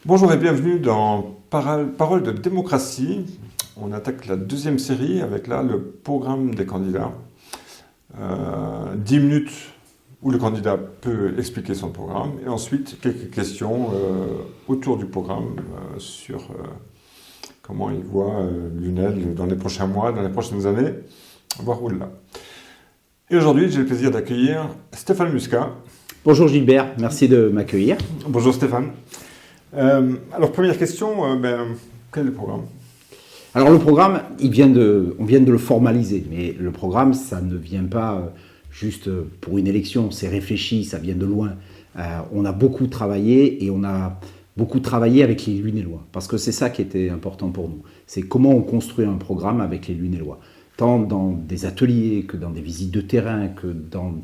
Bonjour et bienvenue dans Parole de démocratie. On attaque la deuxième série avec là le programme des candidats. 10 minutes où le candidat peut expliquer son programme et ensuite quelques questions autour du programme sur comment il voit l'UNEL dans les prochains mois, dans les prochaines années, voire au-delà. Et aujourd'hui, j'ai le plaisir d'accueillir Stéphane Muscat. Bonjour Gilbert, merci de m'accueillir. Bonjour Stéphane. Alors première question, quel est le programme ? Alors le programme, on vient de le formaliser, mais le programme, ça ne vient pas juste pour une élection, c'est réfléchi, ça vient de loin. On a beaucoup travaillé et on a beaucoup travaillé avec les Lunélois, parce que c'est ça qui était important pour nous. C'est comment on construit un programme avec les Lunélois, tant dans des ateliers que dans des visites de terrain, que dans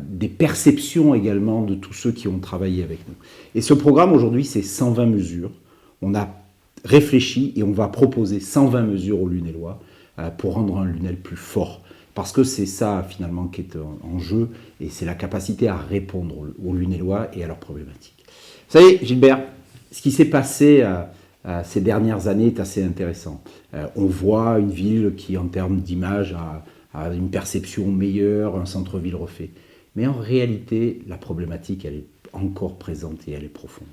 des perceptions également de tous ceux qui ont travaillé avec nous. Et ce programme aujourd'hui, c'est 120 mesures. On a réfléchi et on va proposer 120 mesures aux Lunélois pour rendre un Lunel plus fort. Parce que c'est ça finalement qui est en jeu et c'est la capacité à répondre aux Lunélois et à leurs problématiques. Vous savez, Gilbert, ce qui s'est passé ces dernières années est assez intéressant. On voit une ville qui, en termes d'image, a une perception meilleure, un centre-ville refait. Mais en réalité, la problématique, elle est encore présente et elle est profonde.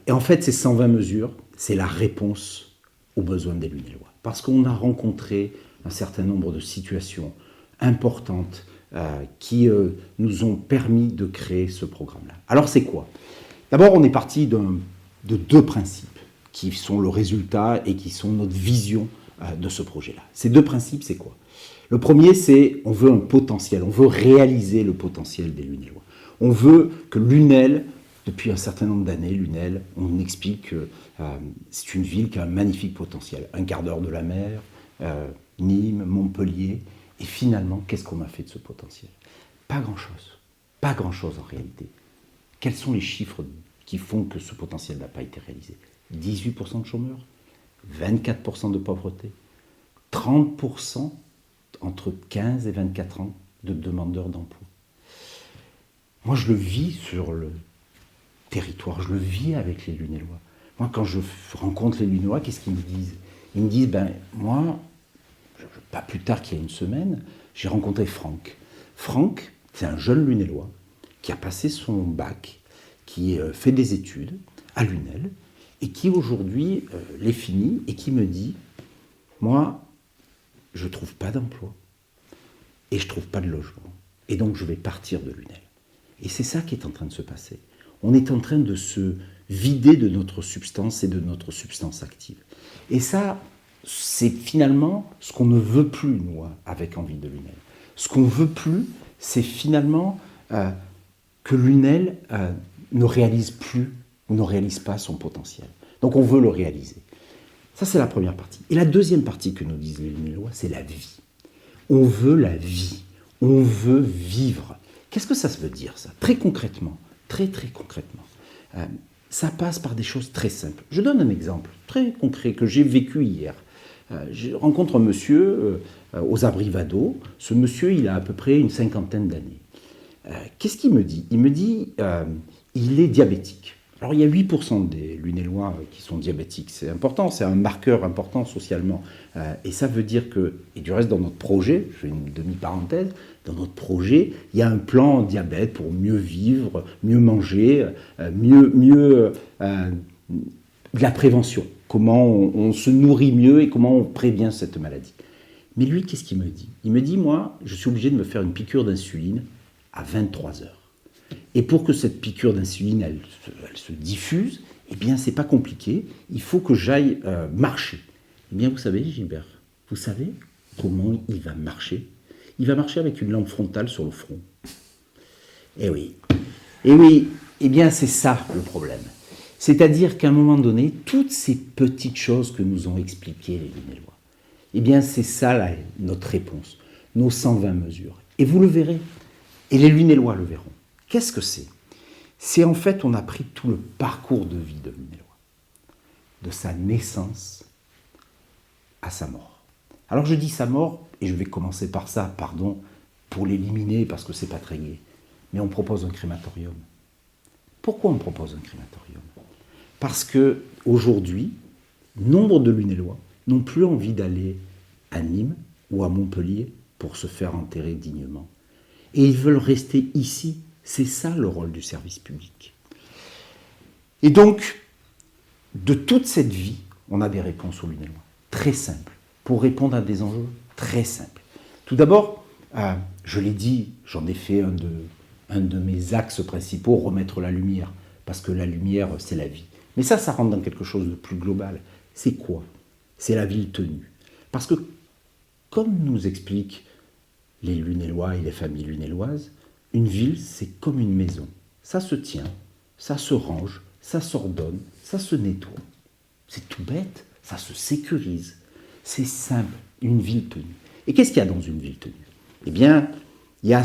Et en fait, ces 120 mesures, c'est la réponse aux besoins des Lunélois. Parce qu'on a rencontré un certain nombre de situations importantes qui nous ont permis de créer ce programme-là. Alors c'est quoi ? D'abord, on est parti de deux principes qui sont le résultat et qui sont notre vision de ce projet-là. Ces deux principes, c'est quoi ? Le premier, c'est on veut un potentiel, on veut réaliser le potentiel des Lunélois. On veut que Lunel, depuis un certain nombre d'années, Lunel, on explique que c'est une ville qui a un magnifique potentiel. Un quart d'heure de la mer, Nîmes, Montpellier. Et finalement, qu'est-ce qu'on a fait de ce potentiel ? Pas grand-chose. Pas grand-chose en réalité. Quels sont les chiffres qui font que ce potentiel n'a pas été réalisé ? 18% de chômeurs, 24% de pauvreté, 30% entre 15 et 24 ans de demandeurs d'emploi. Moi, je le vis sur le territoire, je le vis avec les Lunélois. Moi, quand je rencontre les Lunélois, qu'est-ce qu'ils me disent ? Ils me disent, moi, pas plus tard qu'il y a une semaine, j'ai rencontré Franck. Franck, c'est un jeune Lunélois qui a passé son bac, qui fait des études à Lunel, et qui aujourd'hui les finit, et qui me dit, moi, je ne trouve pas d'emploi, et je ne trouve pas de logement, et donc je vais partir de Lunel. Et c'est ça qui est en train de se passer. On est en train de se vider de notre substance et de notre substance active. Et ça, c'est finalement ce qu'on ne veut plus, nous, avec Envie de Lunel. Ce qu'on ne veut plus, c'est finalement que Lunel ne réalise plus ou ne réalise pas son potentiel. Donc on veut le réaliser. Ça, c'est la première partie. Et la deuxième partie que nous disent les Lunélois, c'est la vie. On veut la vie. On veut vivre. Qu'est-ce que ça veut dire, ça ? Très concrètement, très concrètement. Ça passe par des choses très simples. Je donne un exemple très concret que j'ai vécu hier. Je rencontre un monsieur aux Abrivado. Ce monsieur, il a à peu près une cinquantaine d'années. Qu'est-ce qu'il me dit ? Il me dit il est diabétique. Alors il y a 8% des Lunélois qui sont diabétiques. C'est important, c'est un marqueur important socialement. Et ça veut dire que, et du reste dans notre projet, je fais une demi-parenthèse, dans notre projet, il y a un plan diabète pour mieux vivre, mieux manger, mieux de la prévention. Comment on se nourrit mieux et comment on prévient cette maladie. Mais lui, qu'est-ce qu'il me dit ? Il me dit, moi, je suis obligé de me faire une piqûre d'insuline à 23 heures. Et pour que cette piqûre d'insuline, elle se diffuse, eh bien, c'est pas compliqué. Il faut que j'aille marcher. Eh bien, vous savez, Gilbert, vous savez comment il va marcher ? Il va marcher avec une lampe frontale sur le front. Eh oui, eh bien, c'est ça le problème. C'est-à-dire qu'à un moment donné, toutes ces petites choses que nous ont expliquées les Lunélois, eh bien, c'est ça notre réponse, nos 120 mesures. Et vous le verrez, et les Lunélois le verront. Qu'est-ce que c'est ? C'est en fait, on a pris tout le parcours de vie de Lunélois, de sa naissance à sa mort. Alors je dis sa mort, et je vais commencer par ça, pardon, pour l'éliminer parce que c'est pas très gai. Mais on propose un crématorium. Pourquoi on propose un crématorium ? Parce que aujourd'hui, nombre de Lunélois n'ont plus envie d'aller à Nîmes ou à Montpellier pour se faire enterrer dignement. Et ils veulent rester ici. C'est ça le rôle du service public. Et donc, de toute cette vie, on a des réponses aux Lunélois, très simples, pour répondre à des enjeux très simples. Tout d'abord, je l'ai dit, j'en ai fait un de mes axes principaux, remettre la lumière, parce que la lumière, c'est la vie. Mais ça rentre dans quelque chose de plus global. C'est quoi? C'est la ville tenue. Parce que, comme nous expliquent les Lunélois et les familles lunéloises, une ville, c'est comme une maison. Ça se tient, ça se range, ça s'ordonne, ça se nettoie. C'est tout bête, ça se sécurise. C'est simple, une ville tenue. Et qu'est-ce qu'il y a dans une ville tenue? Eh bien, il y a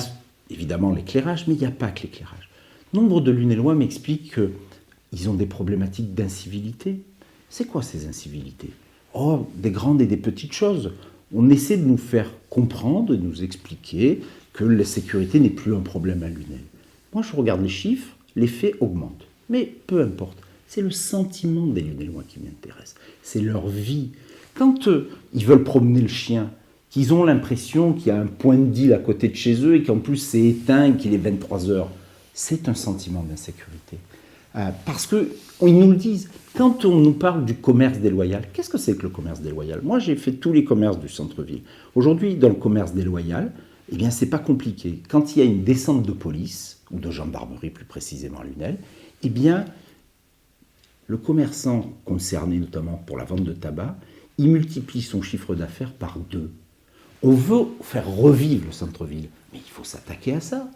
évidemment l'éclairage, mais il n'y a pas que l'éclairage. Nombre de Lunélois m'expliquent qu'ils ont des problématiques d'incivilité. C'est quoi ces incivilités? Oh, des grandes et des petites choses. On essaie de nous faire comprendre, de nous expliquer que la sécurité n'est plus un problème à Lunel. Moi, je regarde les chiffres, les faits augmentent. Mais peu importe, c'est le sentiment des Lunélois qui m'intéresse. C'est leur vie. Quand ils veulent promener le chien, qu'ils ont l'impression qu'il y a un point de deal à côté de chez eux et qu'en plus c'est éteint et qu'il est 23 heures, c'est un sentiment d'insécurité. Parce qu'ils nous le disent. Quand on nous parle du commerce déloyal, qu'est-ce que c'est que le commerce déloyal? Moi, j'ai fait tous les commerces du centre-ville. Aujourd'hui, dans le commerce déloyal, eh bien, c'est pas compliqué. Quand il y a une descente de police, ou de gendarmerie plus précisément à Lunel, eh bien, le commerçant concerné notamment pour la vente de tabac, il multiplie son chiffre d'affaires par 2. On veut faire revivre le centre-ville, mais il faut s'attaquer à ça.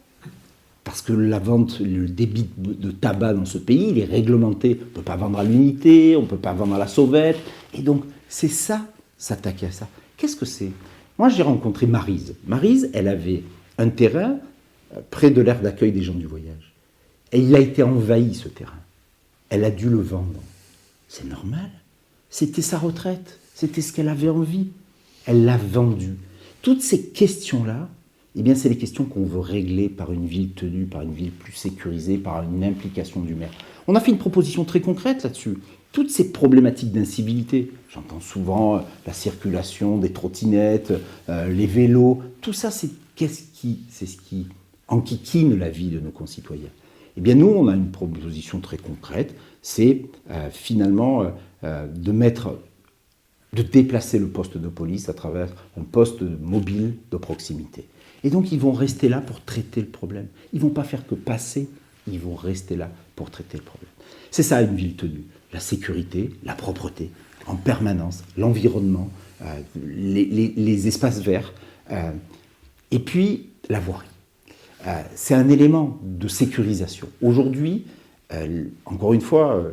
Parce que la vente, le débit de tabac dans ce pays, il est réglementé. On ne peut pas vendre à l'unité, on ne peut pas vendre à la sauvette. Et donc, c'est ça, s'attaquer à ça. Qu'est-ce que c'est? Moi, j'ai rencontré Maryse. Maryse, elle avait un terrain près de l'aire d'accueil des gens du voyage. Et il a été envahi, ce terrain. Elle a dû le vendre. C'est normal. C'était sa retraite. C'était ce qu'elle avait envie. Elle l'a vendu. Toutes ces questions-là, eh bien, c'est les questions qu'on veut régler par une ville tenue, par une ville plus sécurisée, par une implication du maire. On a fait une proposition très concrète là-dessus. Toutes ces problématiques d'incivilité, j'entends souvent la circulation des trottinettes, les vélos, tout ça, c'est ce qui enquiquine la vie de nos concitoyens. Eh bien, nous, on a une proposition très concrète, c'est finalement de déplacer le poste de police à travers un poste mobile de proximité. Et donc, ils vont rester là pour traiter le problème. Ils ne vont pas faire que passer, ils vont rester là pour traiter le problème. C'est ça, une ville tenue. La sécurité, la propreté, en permanence, l'environnement, les espaces verts, et puis la voirie. C'est un élément de sécurisation. Aujourd'hui, encore une fois,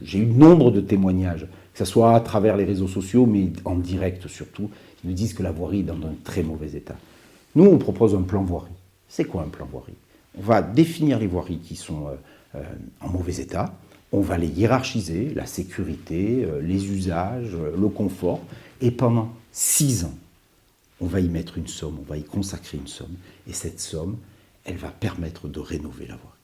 j'ai eu nombre de témoignages, que ce soit à travers les réseaux sociaux, mais en direct surtout, qui nous disent que la voirie est dans un très mauvais état. Nous, on propose un plan voirie. C'est quoi un plan voirie? On va définir les voiries qui sont en mauvais état, on va les hiérarchiser, la sécurité, les usages, le confort, et pendant 6 ans, on va y mettre une somme, on va y consacrer une somme, et cette somme, elle va permettre de rénover la voirie.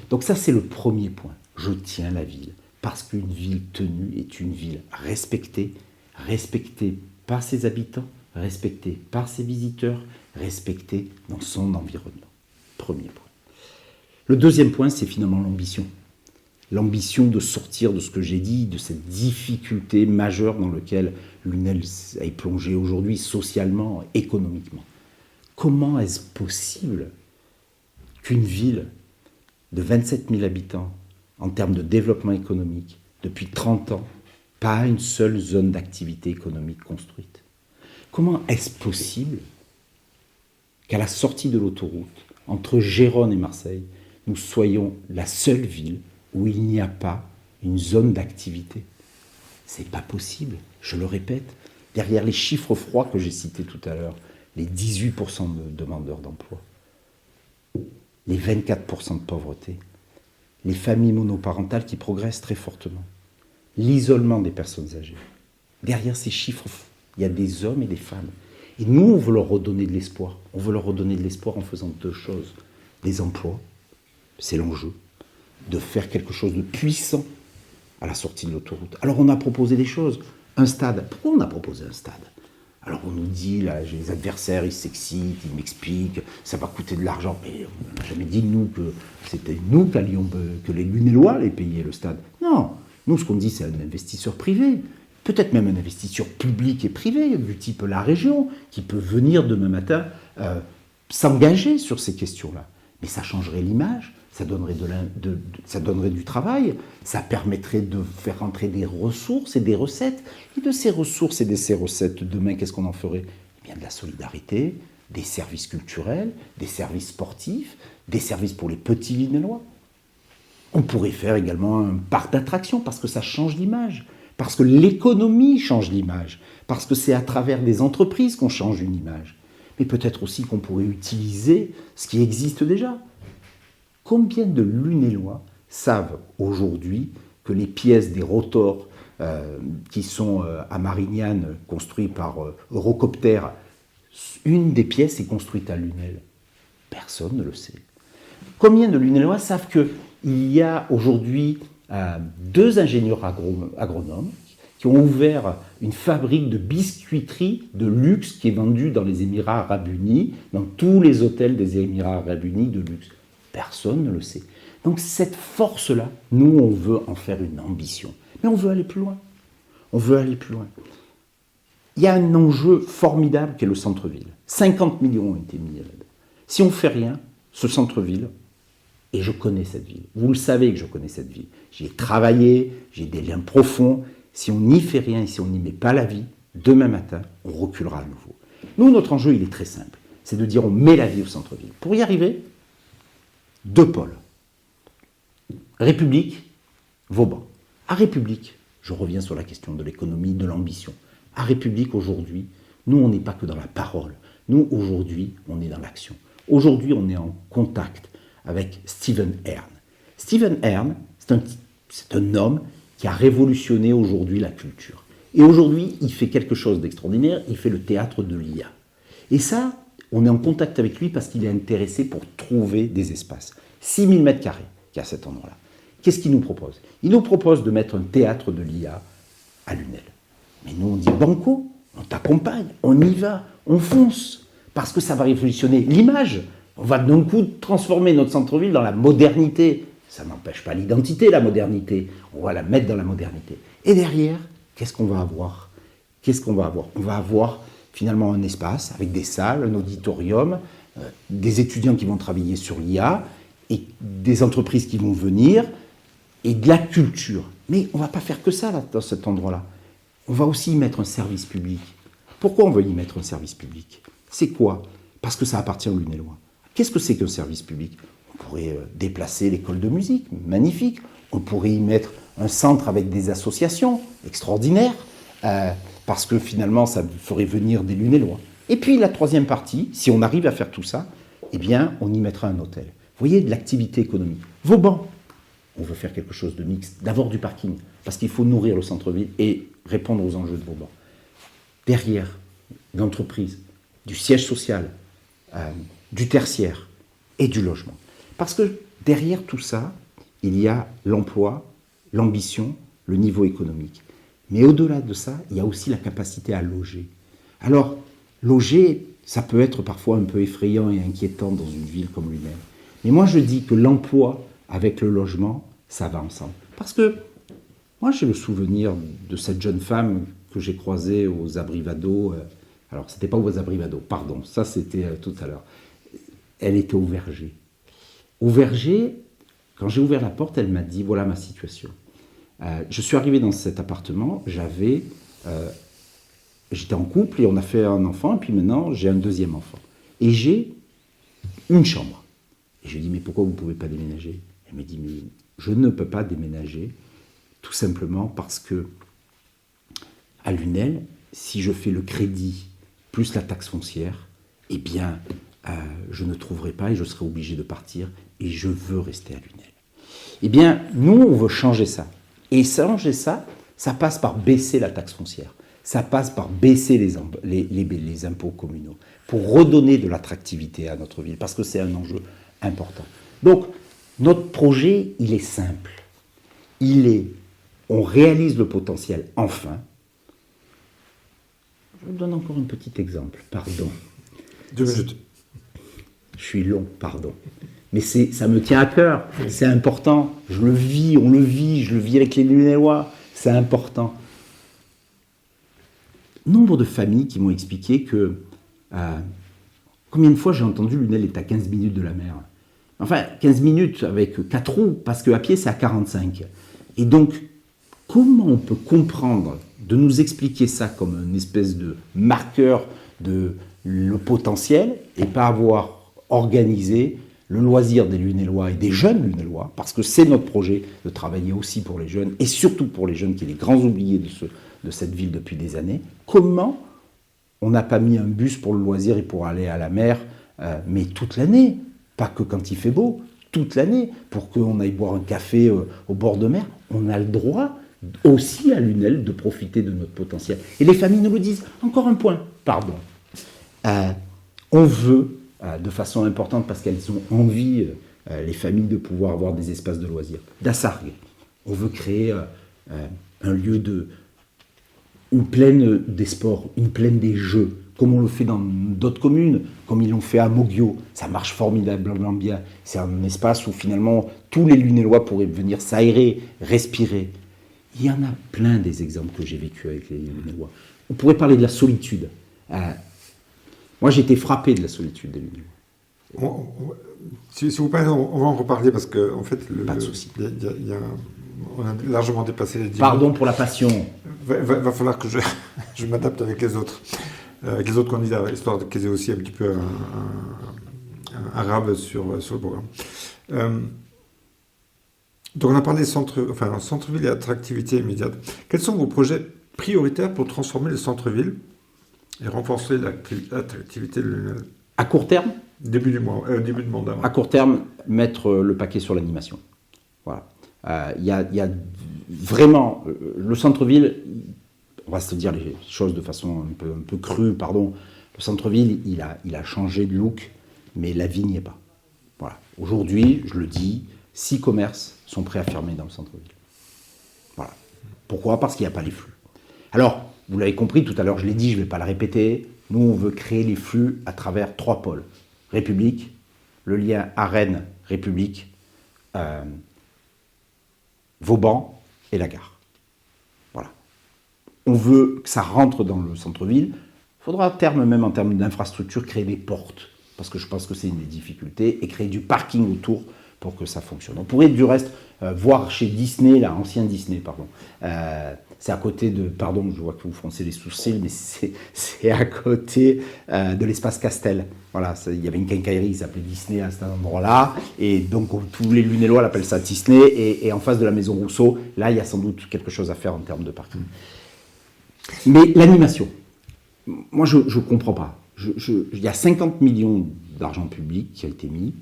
Donc ça, c'est le premier point. Je tiens la ville, parce qu'une ville tenue est une ville respectée, respectée par ses habitants, respectée par ses visiteurs, respectée dans son environnement. Premier point. Le deuxième point, c'est finalement l'ambition. L'ambition de sortir de ce que j'ai dit, de cette difficulté majeure dans laquelle Lunel est plongée aujourd'hui, socialement, économiquement. Comment est-ce possible qu'une ville de 27 000 habitants, en termes de développement économique, depuis 30 ans, pas une seule zone d'activité économique construite? Comment est-ce possible qu'à la sortie de l'autoroute, entre Gérone et Marseille, nous soyons la seule ville où il n'y a pas une zone d'activité? C'est pas possible, je le répète. Derrière les chiffres froids que j'ai cités tout à l'heure, les 18% de demandeurs d'emploi, les 24% de pauvreté, les familles monoparentales qui progressent très fortement, l'isolement des personnes âgées. Derrière ces chiffres, il y a des hommes et des femmes. Et nous, on veut leur redonner de l'espoir. On veut leur redonner de l'espoir en faisant 2 choses. Des emplois, c'est l'enjeu, de faire quelque chose de puissant à la sortie de l'autoroute. Alors on a proposé des choses. Un stade. Pourquoi on a proposé un stade? Alors on nous dit, là, les adversaires, ils s'excitent, ils m'expliquent, ça va coûter de l'argent. Mais on n'a jamais dit, nous, que c'était nous que les Lunélois allaient payer le stade. Non, nous, ce qu'on dit, c'est un investisseur privé. Peut-être même un investisseur public et privé, du type la région, qui peut venir demain matin s'engager sur ces questions-là. Mais ça changerait l'image, ça donnerait du travail, ça permettrait de faire entrer des ressources et des recettes. Et de ces ressources et de ces recettes, demain, qu'est-ce qu'on en ferait? Eh bien, de la solidarité, des services culturels, des services sportifs, des services pour les petits Lunélois. On pourrait faire également un parc d'attractions, parce que ça change l'image, parce que l'économie change l'image, parce que c'est à travers des entreprises qu'on change une image. Mais peut-être aussi qu'on pourrait utiliser ce qui existe déjà. Combien de Lunélois savent aujourd'hui que les pièces des rotors qui sont à Marignane, construits par Eurocopter, une des pièces est construite à Lunel? Personne ne le sait. Combien de Lunélois savent qu'il y a aujourd'hui 2 ingénieurs agronomes qui ont ouvert une fabrique de biscuiterie de luxe qui est vendue dans les Émirats Arabes Unis, dans tous les hôtels des Émirats Arabes Unis de luxe? Personne ne le sait. Donc cette force-là, nous, on veut en faire une ambition. Mais on veut aller plus loin. On veut aller plus loin. Il y a un enjeu formidable qui est le centre-ville. 50 millions ont été mis là-dedans. Si on ne fait rien, ce centre-ville, et je connais cette ville, vous le savez que je connais cette ville, j'y ai travaillé, j'ai des liens profonds, si on n'y fait rien et si on n'y met pas la vie, demain matin, on reculera à nouveau. Nous, notre enjeu, il est très simple. C'est de dire on met la vie au centre-ville. Pour y arriver, 2 pôles. République, Vauban. À République, je reviens sur la question de l'économie, de l'ambition. À République, aujourd'hui, nous, on n'est pas que dans la parole. Nous, aujourd'hui, on est dans l'action. Aujourd'hui, on est en contact avec Steven Hearn. Steven Hearn, c'est un homme qui a révolutionné aujourd'hui la culture. Et aujourd'hui, il fait quelque chose d'extraordinaire, il fait le théâtre de l'IA. Et ça, on est en contact avec lui parce qu'il est intéressé pour trouver des espaces. 6000 m² qu'il y a à cet endroit-là. Qu'est-ce qu'il nous propose? Il nous propose de mettre un théâtre de l'IA à Lunel. Mais nous, on dit banco, on t'accompagne, on y va, on fonce, parce que ça va révolutionner l'image. On va d'un coup transformer notre centre-ville dans la modernité. Ça n'empêche pas l'identité, la modernité. On va la mettre dans la modernité. Et derrière, qu'est-ce qu'on va avoir? On va avoir finalement un espace avec des salles, un auditorium, des étudiants qui vont travailler sur l'IA, et des entreprises qui vont venir, et de la culture. Mais on ne va pas faire que ça là, dans cet endroit-là. On va aussi y mettre un service public. Pourquoi on veut y mettre un service public? C'est quoi? Parce que ça appartient aux Lunélois. Qu'est-ce que c'est qu'un service public? On pourrait déplacer l'école de musique, magnifique. On pourrait y mettre un centre avec des associations extraordinaires, parce que finalement, ça ferait venir des Lunélois. Et puis la troisième partie, si on arrive à faire tout ça, eh bien, on y mettra un hôtel. Vous voyez, de l'activité économique. Vauban, on veut faire quelque chose de mixte. D'abord du parking, parce qu'il faut nourrir le centre-ville et répondre aux enjeux de Vauban. Derrière, l'entreprise, du siège social, du tertiaire et du logement. Parce que derrière tout ça, il y a l'emploi, l'ambition, le niveau économique. Mais au-delà de ça, il y a aussi la capacité à loger. Alors, loger, ça peut être parfois un peu effrayant et inquiétant dans une ville comme Lunel. Mais moi, je dis que l'emploi avec le logement, ça va ensemble. Parce que moi, j'ai le souvenir de cette jeune femme que j'ai croisée aux Abrivado. Alors, c'était pas aux Abrivado, pardon, ça c'était tout à l'heure. Elle était au verger. Au verger, quand j'ai ouvert la porte, elle m'a dit, voilà ma situation. Je suis arrivé dans cet appartement, j'étais en couple et on a fait un enfant, et puis maintenant j'ai un deuxième enfant. Et j'ai une chambre. Et je lui ai dit, mais pourquoi vous ne pouvez pas déménager? Elle m'a dit, mais je ne peux pas déménager, tout simplement parce que à Lunel, si je fais le crédit plus la taxe foncière, eh bien, je ne trouverai pas et je serai obligé de partir et je veux rester à Lunel. Eh bien, nous, on veut changer ça. Et changer ça, ça passe par baisser la taxe foncière. Ça passe par baisser les impôts communaux pour redonner de l'attractivité à notre ville, parce que c'est un enjeu important. Donc, notre projet, il est simple. Il est on réalise le potentiel enfin. Je vous donne encore un petit exemple, pardon. 2 minutes. Je suis long, pardon. Mais ça me tient à cœur, c'est important. Je le vis, on le vit, je le vis avec les Lunélois, c'est important. Nombre de familles qui m'ont expliqué que combien de fois j'ai entendu Lunel est à 15 minutes de la mer. Enfin, 15 minutes avec 4 roues, parce qu'à pied c'est à 45. Et donc, comment on peut comprendre, de nous expliquer ça comme une espèce de marqueur de le potentiel et pas avoir organisé le loisir des Lunélois et des jeunes Lunélois, parce que c'est notre projet de travailler aussi pour les jeunes, et surtout pour les jeunes qui sont les grands oubliés de cette ville depuis des années. Comment on n'a pas mis un bus pour le loisir et pour aller à la mer, mais toute l'année, pas que quand il fait beau, toute l'année, pour qu'on aille boire un café au bord de mer. On a le droit aussi à Lunel de profiter de notre potentiel. Et les familles nous le disent. Encore un point, pardon. On veut, de façon importante, parce qu'elles ont envie, les familles, de pouvoir avoir des espaces de loisirs. D'Assargues, on veut créer un lieu une plaine des sports, une plaine des jeux, comme on le fait dans d'autres communes, comme ils l'ont fait à Moguio. Ça marche formidablement bien. C'est un espace où finalement tous les Lunélois pourraient venir s'aérer, respirer. Il y en a plein des exemples que j'ai vécu avec les Lunélois. On pourrait parler de la solitude. Moi, j'ai été frappé de la solitude des Lunélois. Si vous parlez, on va en reparler parce que en fait, Pas de souci. On a largement dépassé les 10 Pardon minutes. pour la passion. Va falloir que je m'adapte avec les autres candidats, histoire qu'ils aient aussi un petit peu un rab sur le programme. Donc on a parlé centre-ville et attractivité immédiate. Quels sont vos projets prioritaires pour transformer le centre-ville et renforcer l'attractivité de Lunel? À court terme, Début de mandat. à court terme, mettre le paquet sur l'animation. Voilà. Il y a vraiment le centre-ville. On va se dire les choses de façon un peu crue, pardon. Le centre-ville, il a changé de look, mais la vie n'y est pas. Voilà. Aujourd'hui, je le dis, 6 commerces sont prêts à fermer dans le centre-ville. Voilà. Pourquoi? Parce qu'il n'y a pas les flux. Alors, vous l'avez compris, tout à l'heure, je l'ai dit, je ne vais pas le répéter. Nous, on veut créer les flux à travers 3 pôles. République, le lien Arène-République, Vauban et la gare. Voilà. On veut que ça rentre dans le centre-ville. Il faudra à terme, même en termes d'infrastructure, créer des portes, parce que je pense que c'est une des difficultés, et créer du parking autour pour que ça fonctionne. On pourrait du reste voir chez Disney, là, ancien Disney, pardon. C'est à côté de, pardon, je vois que vous froncez les sourcils, mais c'est à côté de l'espace Castel. Voilà, il y avait une quincaillerie qui s'appelait Disney à cet endroit-là, et donc tous les Lunélois l'appellent ça Disney, et en face de la maison Rousseau, là, il y a sans doute quelque chose à faire en termes de parking. Mais l'animation, moi, je ne comprends pas. Il y a 50 millions d'argent public qui a été mis.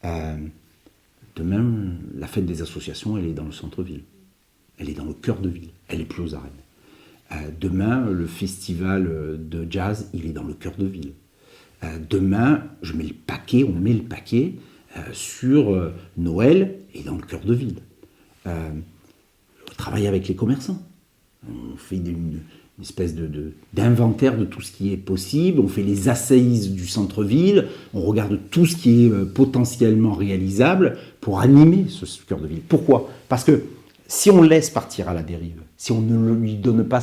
De même, la fête des associations, elle est dans le centre-ville. Elle est dans le cœur de ville. Elle n'est plus aux arènes. Demain, le festival de jazz, il est dans le cœur de ville. Demain, on met le paquet sur Noël et dans le cœur de ville. On travaille avec les commerçants. On fait une espèce d'inventaire de tout ce qui est possible. On fait les assises du centre-ville. On regarde tout ce qui est potentiellement réalisable pour animer ce cœur de ville. Pourquoi? Parce que si on laisse partir à la dérive, si on ne lui donne pas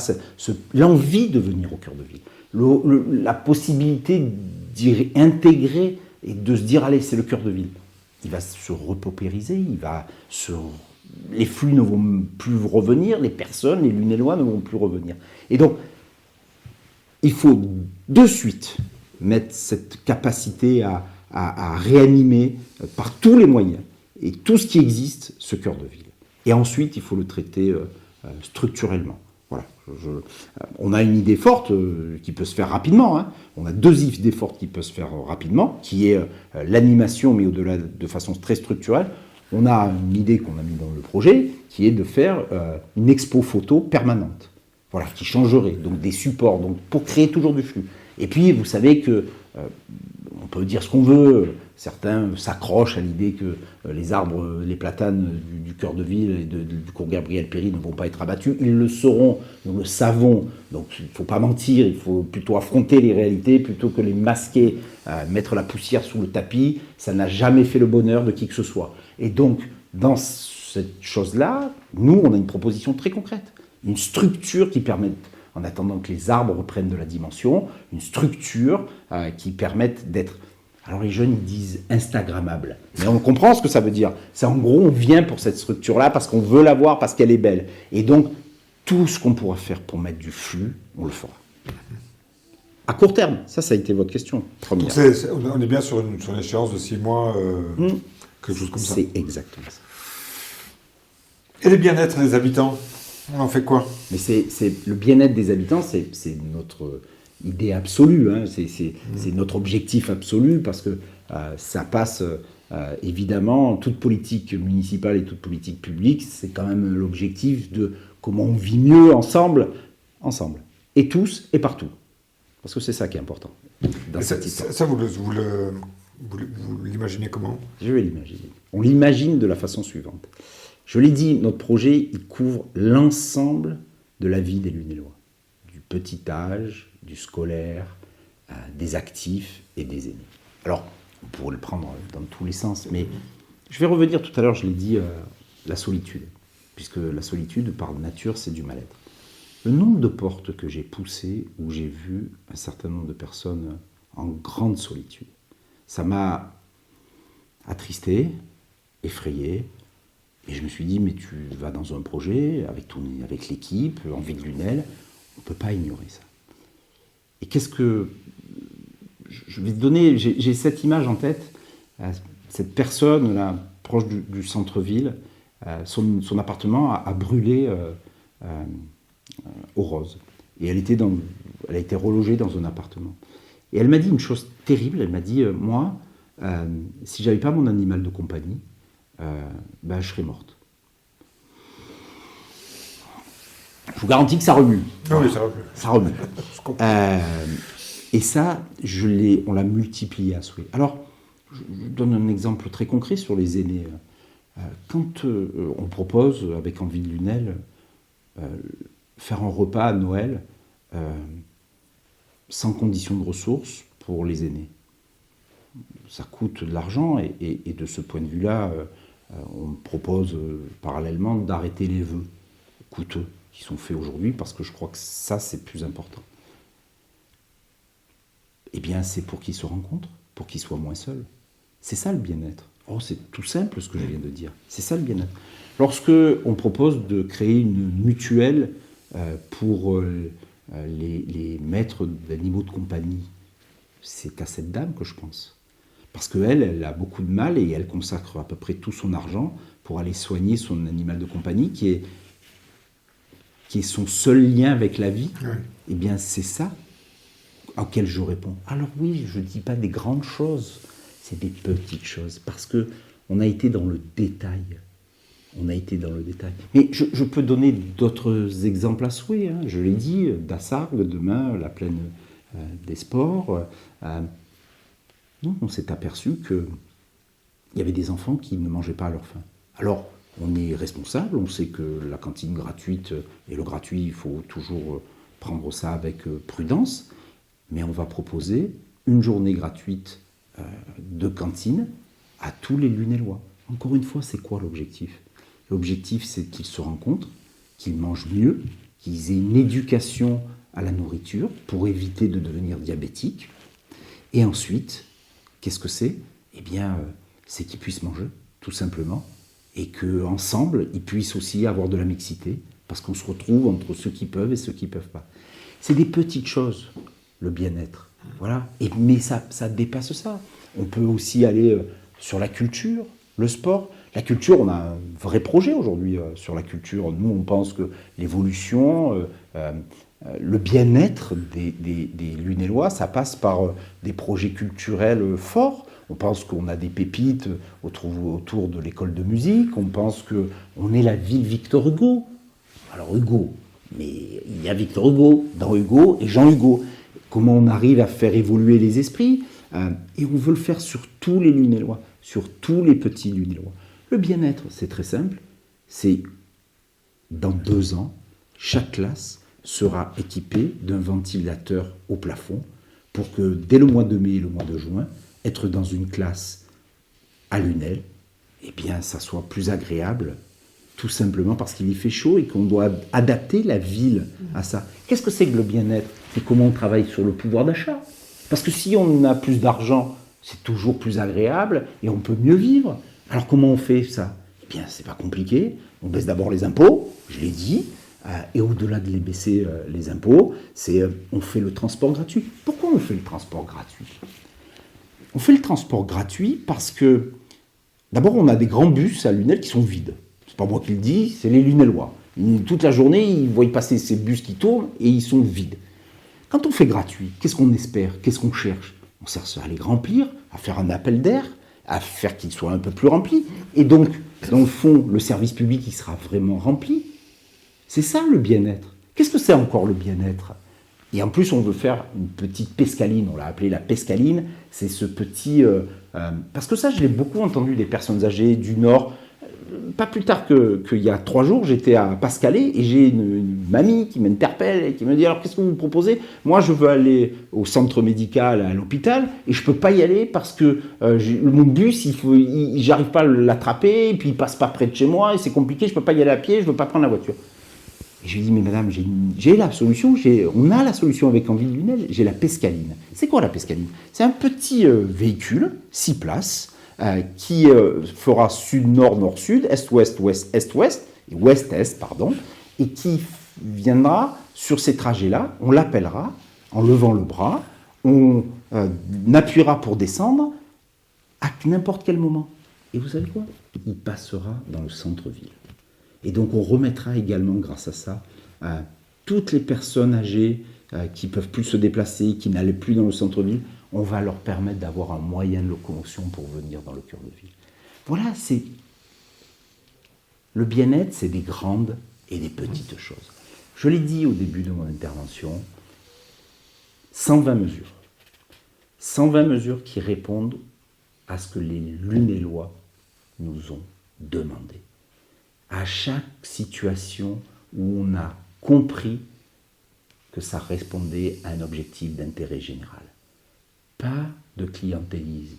l'envie de venir au cœur de ville, la possibilité d'y intégrer et de se dire, allez, c'est le cœur de ville, il va se repaupériser, les flux ne vont plus revenir, les personnes, les Lunélois ne vont plus revenir. Et donc, il faut de suite mettre cette capacité à réanimer par tous les moyens et tout ce qui existe ce cœur de ville. Et ensuite, il faut le traiter structurellement. Voilà. On a une idée forte qui peut se faire rapidement. On a 2 idées fortes qui peuvent se faire rapidement, qui est l'animation, mais au-delà de façon très structurelle. On a une idée qu'on a mis dans le projet, qui est de faire une expo photo permanente, voilà, qui changerait, donc des supports, donc pour créer toujours du flux. Et puis, vous savez que, on peut dire ce qu'on veut, certains s'accrochent à l'idée que les arbres, les platanes du cœur de ville et du cours Gabriel-Péri ne vont pas être abattus. Ils le seront, nous le savons. Donc il ne faut pas mentir, il faut plutôt affronter les réalités plutôt que les masquer, mettre la poussière sous le tapis. Ça n'a jamais fait le bonheur de qui que ce soit. Et donc, dans cette chose-là, nous, on a une proposition très concrète. Une structure qui permette, en attendant que les arbres reprennent de la dimension, une structure qui permette d'être... Alors les jeunes, ils disent Instagrammable. Mais on comprend ce que ça veut dire. C'est en gros, on vient pour cette structure-là parce qu'on veut la voir, parce qu'elle est belle. Et donc, tout ce qu'on pourra faire pour mettre du flux, on le fera. À court terme, ça a été votre question première. Donc on est bien sur une échéance de 6 mois, quelque chose comme ça. C'est exactement ça. Et le bien-être des habitants, on en fait quoi? Mais c'est le bien-être des habitants, c'est notre idée absolue, hein. C'est notre objectif absolu, parce que ça passe évidemment, toute politique municipale et toute politique publique, c'est quand même l'objectif de comment on vit mieux ensemble, et tous et partout. Parce que c'est ça qui est important dans cette histoire. Ça, vous l'imaginez comment? Je vais l'imaginer. On l'imagine de la façon suivante. Je l'ai dit, notre projet, il couvre l'ensemble de la vie des Lunélois. Du petit âge, du scolaire, des actifs et des aînés. Alors, on pourrait le prendre dans tous les sens, mais je vais revenir tout à l'heure, je l'ai dit, la solitude. Puisque la solitude, par nature, c'est du mal-être. Le nombre de portes que j'ai poussées, où j'ai vu un certain nombre de personnes en grande solitude, ça m'a attristé, effrayé, et je me suis dit, mais tu vas dans un projet, avec l'équipe, en ville Lunel, on ne peut pas ignorer ça. Et qu'est-ce que... Je vais te donner, j'ai cette image en tête, cette personne, là, proche du centre-ville, son appartement a brûlé aux roses. Et elle a été relogée dans un appartement. Et elle m'a dit une chose terrible, elle m'a dit, moi, si j'avais pas mon animal de compagnie, je serais morte. Je vous garantis que ça remue. Ah oui, ça remue. Et ça, on l'a multiplié à souhait. Alors, je donne un exemple très concret sur les aînés. Quand on propose, avec Envie de Lunel, faire un repas à Noël sans condition de ressources pour les aînés. Ça coûte de l'argent et de ce point de vue-là, on propose parallèlement d'arrêter les vœux coûteux qui sont faits aujourd'hui parce que je crois que ça, c'est plus important. Eh bien, c'est pour qu'ils se rencontrent, pour qu'ils soient moins seuls. C'est ça le bien-être. Oh, c'est tout simple ce que je viens de dire. C'est ça le bien-être. Lorsque on propose de créer une mutuelle pour les maîtres d'animaux de compagnie, c'est à cette dame que je pense. Parce qu'elle a beaucoup de mal et elle consacre à peu près tout son argent pour aller soigner son animal de compagnie qui est son seul lien avec la vie. Oui. Eh bien, c'est ça auquel je réponds. Alors oui, je ne dis pas des grandes choses, c'est des petites choses. Parce qu'on a été dans le détail. Mais je peux donner d'autres exemples à souhait. Hein. Je l'ai dit, Dassargues, demain, la plaine des sports. Nous, on s'est aperçu qu'il y avait des enfants qui ne mangeaient pas à leur faim. Alors, on est responsable, on sait que la cantine gratuite, et le gratuit, il faut toujours prendre ça avec prudence, mais on va proposer une journée gratuite de cantine à tous les Lunélois. Encore une fois, c'est quoi l'objectif ? L'objectif, c'est qu'ils se rencontrent, qu'ils mangent mieux, qu'ils aient une éducation à la nourriture pour éviter de devenir diabétiques. Et ensuite, qu'est-ce que c'est ? Eh bien, c'est qu'ils puissent manger, tout simplement, et qu'ensemble, ils puissent aussi avoir de la mixité, parce qu'on se retrouve entre ceux qui peuvent et ceux qui ne peuvent pas. C'est des petites choses, le bien-être. Voilà. Mais ça dépasse ça. On peut aussi aller sur la culture, le sport. La culture, on a un vrai projet aujourd'hui sur la culture. Nous, on pense que l'évolution, le bien-être des Lunélois, ça passe par des projets culturels forts. On pense qu'on a des pépites autour de l'école de musique. On pense qu'on est la ville Victor Hugo. Alors Hugo, mais il y a Victor Hugo dans Hugo et Jean Hugo. Comment on arrive à faire évoluer les esprits ? Et on veut le faire sur tous les Lunélois, sur tous les petits Lunélois. Le bien-être, c'est très simple. C'est dans 2 ans, chaque classe sera équipée d'un ventilateur au plafond pour que dès le mois de mai et le mois de juin, être dans une classe à Lunel, eh bien, ça soit plus agréable, tout simplement parce qu'il y fait chaud et qu'on doit adapter la ville à ça. Qu'est-ce que c'est que le bien-être? C'est comment on travaille sur le pouvoir d'achat. Parce que si on a plus d'argent, c'est toujours plus agréable et on peut mieux vivre. Alors comment on fait ça? Eh bien, c'est pas compliqué. On baisse d'abord les impôts, je l'ai dit, et au-delà de les baisser les impôts, on fait le transport gratuit. Pourquoi on fait le transport gratuit? On fait le transport gratuit parce que, d'abord, on a des grands bus à Lunel qui sont vides. C'est pas moi qui le dis, c'est les Lunélois. Toute la journée, ils voient passer ces bus qui tournent et ils sont vides. Quand on fait gratuit, qu'est-ce qu'on espère? Qu'est-ce qu'on cherche? On cherche à les remplir, à faire un appel d'air, à faire qu'ils soient un peu plus remplis. Et donc, dans le fond, le service public, il sera vraiment rempli. C'est ça le bien-être. Qu'est-ce que c'est encore le bien-être? Et en plus, on veut faire une petite pescaline. On l'a appelé la pescaline. C'est ce petit... parce que ça, je l'ai beaucoup entendu des personnes âgées du Nord. Pas plus tard qu'il y a 3 jours, j'étais à Pascalais et j'ai une mamie qui m'interpelle et qui me dit « Alors, qu'est-ce que vous me proposez? Moi, je veux aller au centre médical, à l'hôpital, et je ne peux pas y aller parce que mon bus, j'arrive pas à l'attraper, et puis il passe pas près de chez moi, et c'est compliqué, je ne peux pas y aller à pied, je ne veux pas prendre la voiture. » Et je lui ai dit « Mais madame, j'ai la solution, on a la solution avec Envie de Lunel, j'ai la pescaline. » C'est quoi la pescaline? C'est un petit véhicule, 6 places, qui fera sud-nord, nord-sud, est-ouest, ouest, est-ouest, et ouest-est, pardon, et qui viendra sur ces trajets-là, on l'appellera en levant le bras, on appuiera pour descendre à n'importe quel moment. Et vous savez quoi? Il passera dans le centre-ville. Et donc on remettra également, grâce à ça, toutes les personnes âgées qui ne peuvent plus se déplacer, qui n'allaient plus dans le centre-ville, on va leur permettre d'avoir un moyen de locomotion pour venir dans le cœur de ville. Voilà, c'est... Le bien-être, c'est des grandes et des petites choses. Je l'ai dit au début de mon intervention, 120 mesures. 120 mesures qui répondent à ce que les Lunélois nous ont demandé. À chaque situation où on a compris que ça répondait à un objectif d'intérêt général. Pas de clientélisme,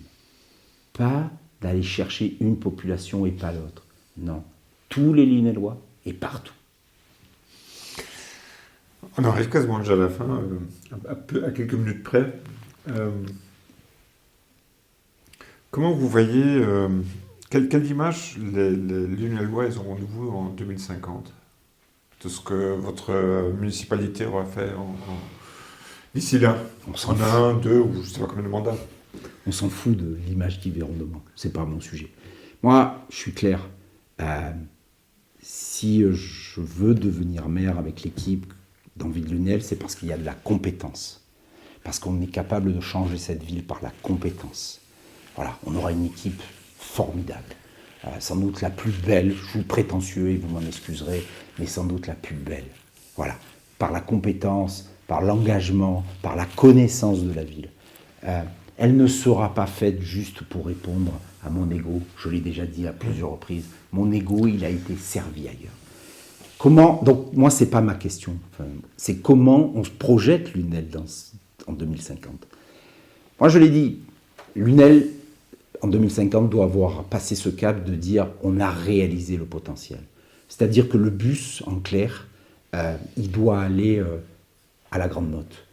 pas d'aller chercher une population et pas l'autre. Non, tous les Lunélois et partout. On arrive quasiment déjà à la fin, à quelques minutes près. Comment vous voyez, quelle image les Lunélois ils auront de vous en 2050? De ce que votre municipalité aura fait d'ici là, en 1, 2 ou je ne sais pas combien de mandats. On s'en fout de l'image qu'ils verront demain. Ce n'est pas mon sujet. Moi, je suis clair. Si je veux devenir maire avec l'équipe d'Envie de Lunel, c'est parce qu'il y a de la compétence. Parce qu'on est capable de changer cette ville par la compétence. Voilà, on aura une équipe formidable. Sans doute la plus belle, je suis prétentieux et vous m'en excuserez, mais sans doute la plus belle. Voilà, par la compétence, par l'engagement, par la connaissance de la ville. Elle ne sera pas faite juste pour répondre à mon ego. Je l'ai déjà dit à plusieurs reprises. Mon ego, il a été servi ailleurs. Comment, donc moi, ce n'est pas ma question. Enfin, c'est comment on se projette Lunel en 2050. Moi, je l'ai dit, Lunel, en 2050, doit avoir passé ce cap de dire on a réalisé le potentiel. C'est-à-dire que le bus, en clair, il doit aller à la grande motte.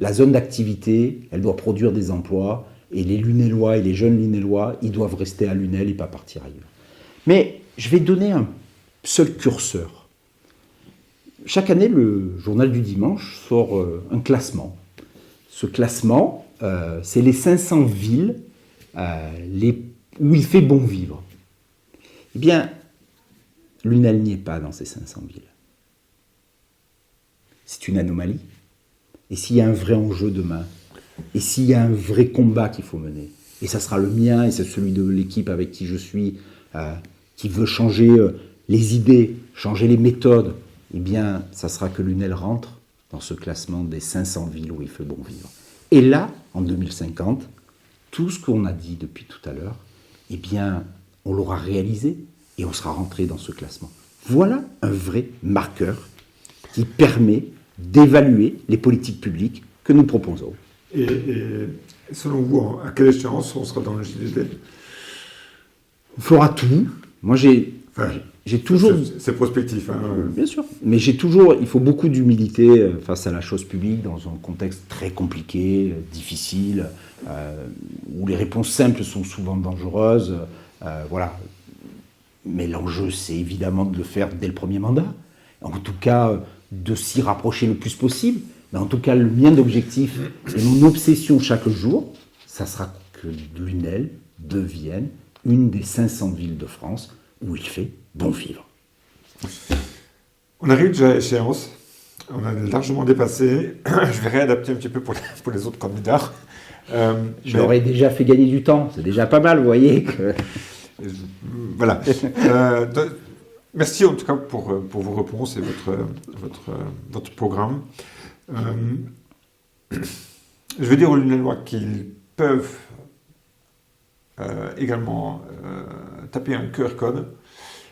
La zone d'activité, elle doit produire des emplois, et les Lunélois et les jeunes Lunélois, ils doivent rester à Lunel et pas partir ailleurs. Mais je vais donner un seul curseur. Chaque année, le journal du dimanche sort un classement. Ce classement, c'est les 500 villes où il fait bon vivre. Eh bien, Lunel n'y est pas dans ces 500 villes. C'est une anomalie. Et s'il y a un vrai enjeu demain, et s'il y a un vrai combat qu'il faut mener, et ça sera le mien, et c'est celui de l'équipe avec qui je suis, qui veut changer les idées, changer les méthodes, eh bien, ça sera que Lunel rentre dans ce classement des 500 villes où il fait bon vivre. Et là, en 2050, tout ce qu'on a dit depuis tout à l'heure, eh bien, on l'aura réalisé et on sera rentré dans ce classement. Voilà un vrai marqueur qui permet d'évaluer les politiques publiques que nous proposons. Et selon vous, à quelle échéance on sera dans le JDD? On fera tout. Moi, j'ai toujours... C'est prospectif. Hein. Bien sûr. Mais il faut beaucoup d'humilité face à la chose publique dans un contexte très compliqué, difficile, où les réponses simples sont souvent dangereuses. Voilà. Mais l'enjeu, c'est évidemment de le faire dès le premier mandat. En tout cas, de s'y rapprocher le plus possible. Mais en tout cas, le mien d'objectif et mon obsession chaque jour, ça sera que Lunel devienne une des 500 villes de France où il fait bon vivre. On arrive déjà à l'échéance. On a largement dépassé. Je vais réadapter un petit peu pour les autres candidats. Je leur ai déjà fait gagner du temps. C'est déjà pas mal, vous voyez. Voilà. Merci en tout cas pour vos réponses et votre programme. Je veux dire aux Lunellois qu'ils peuvent également taper un QR code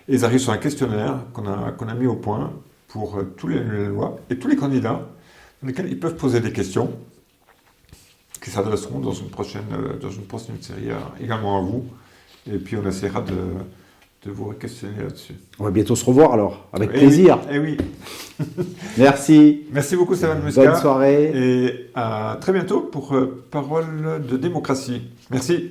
et ils arrivent sur un questionnaire qu'on a mis au point pour tous les Lunellois et tous les candidats dans lesquels ils peuvent poser des questions qui s'adresseront dans une prochaine série également à vous. Et puis on essaiera de vous questionner là-dessus. On va bientôt se revoir alors, avec plaisir. Eh oui. Merci. Merci beaucoup Stéphane Muscat. Bonne soirée. Et à très bientôt pour Parole de démocratie. Merci.